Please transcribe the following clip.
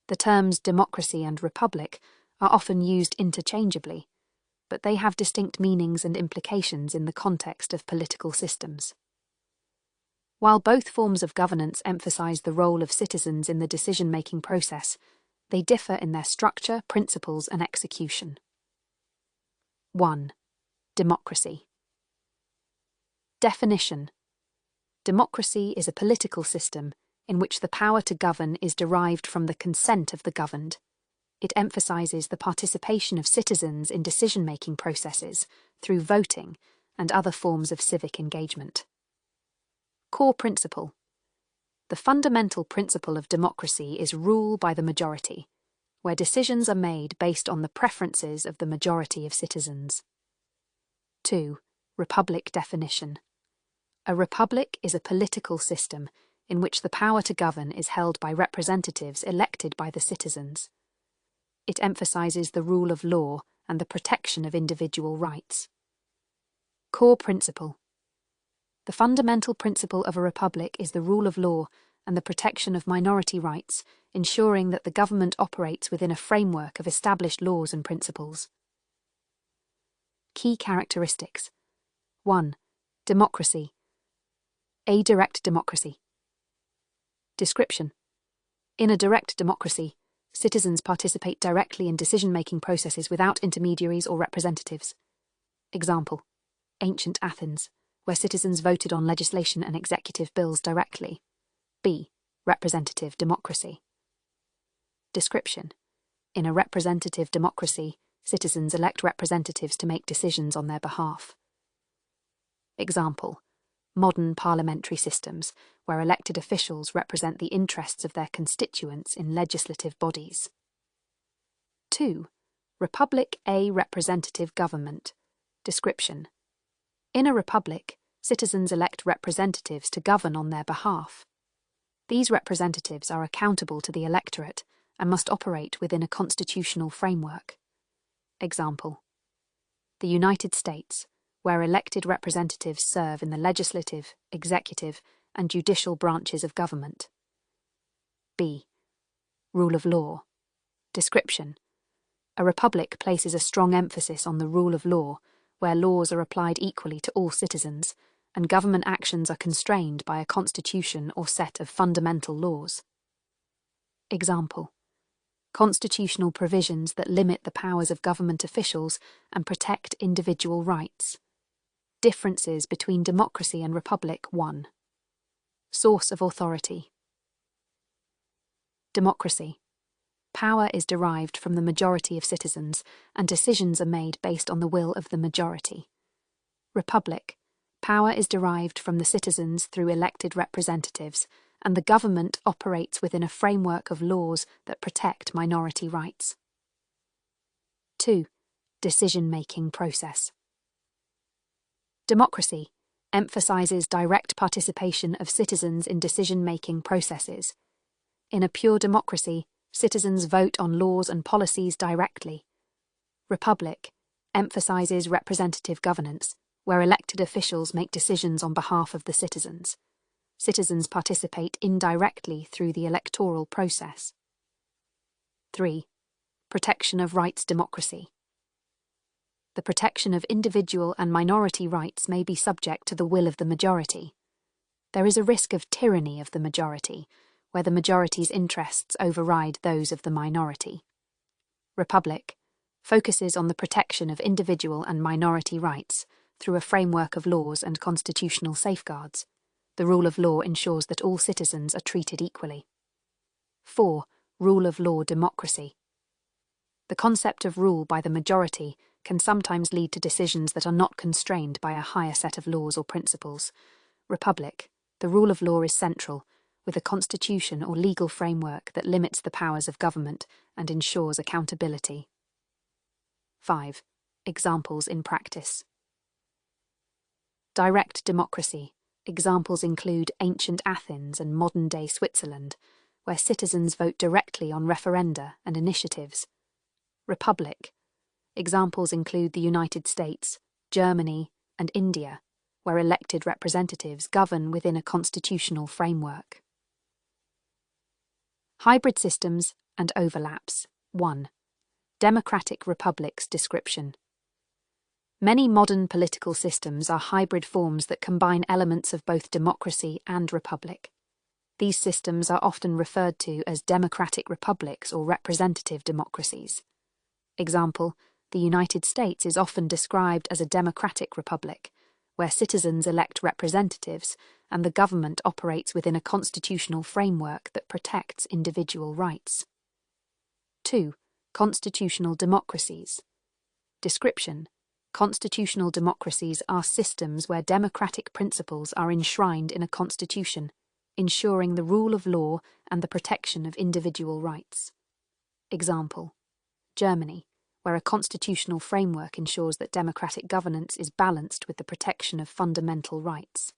The terms democracy and republic are often used interchangeably, but they have distinct meanings and implications in the context of political systems. While both forms of governance emphasize the role of citizens in the decision-making process, they differ in their structure, principles, and execution. 1. Democracy. Definition. Democracy is a political system in which the power to govern is derived from the consent of the governed. It emphasizes the participation of citizens in decision-making processes through voting and other forms of civic engagement. Core principle. The fundamental principle of democracy is rule by the majority, where decisions are made based on the preferences of the majority of citizens. 2. Republic definition. A republic is a political system in which the power to govern is held by representatives elected by the citizens. It emphasizes the rule of law and the protection of individual rights. Core principle. The fundamental principle of a republic is the rule of law and the protection of minority rights, ensuring that the government operates within a framework of established laws and principles. Key characteristics. 1. Democracy. A direct democracy. Description. In a direct democracy, citizens participate directly in decision-making processes without intermediaries or representatives. Example: ancient Athens, where citizens voted on legislation and executive bills directly. B. Representative democracy. Description. In a representative democracy, citizens elect representatives to make decisions on their behalf. Example: modern parliamentary systems, where elected officials represent the interests of their constituents in legislative bodies. 2. Republic A representative government. Description. In a republic, citizens elect representatives to govern on their behalf. These representatives are accountable to the electorate and must operate within a constitutional framework. Example: the United States, where elected representatives serve in the legislative, executive, and judicial branches of government. B. Rule of law. Description. A republic places a strong emphasis on the rule of law, where laws are applied equally to all citizens, and government actions are constrained by a constitution or set of fundamental laws. Example: constitutional provisions that limit the powers of government officials and protect individual rights. Differences between democracy and republic. 1. Source of authority. Democracy. Power is derived from the majority of citizens, and decisions are made based on the will of the majority. Republic. Power is derived from the citizens through elected representatives, and the government operates within a framework of laws that protect minority rights. 2. Decision-making process. Democracy emphasizes direct participation of citizens in decision-making processes. In a pure democracy, citizens vote on laws and policies directly. Republic emphasizes representative governance, where elected officials make decisions on behalf of the citizens. Citizens participate indirectly through the electoral process. 3. Protection of rights democracy. The protection of individual and minority rights may be subject to the will of the majority. There is a risk of tyranny of the majority, where the majority's interests override those of the minority. Republic focuses on the protection of individual and minority rights through a framework of laws and constitutional safeguards. The rule of law ensures that all citizens are treated equally. 4. Rule of law democracy. The concept of rule by the majority can sometimes lead to decisions that are not constrained by a higher set of laws or principles. Republic. The rule of law is central, with a constitution or legal framework that limits the powers of government and ensures accountability. 5. Examples in practice. Direct democracy. Examples include ancient Athens and modern-day Switzerland, where citizens vote directly on referenda and initiatives. Republic. Examples include the United States, Germany, and India, where elected representatives govern within a constitutional framework. Hybrid systems and overlaps. 1. Democratic republics description. Many modern political systems are hybrid forms that combine elements of both democracy and republic. These systems are often referred to as democratic republics or representative democracies. Example, the United States is often described as a democratic republic, where citizens elect representatives and the government operates within a constitutional framework that protects individual rights. 2. Constitutional democracies. Description. Constitutional democracies are systems where democratic principles are enshrined in a constitution, ensuring the rule of law and the protection of individual rights. Example, Germany, where a constitutional framework ensures that democratic governance is balanced with the protection of fundamental rights.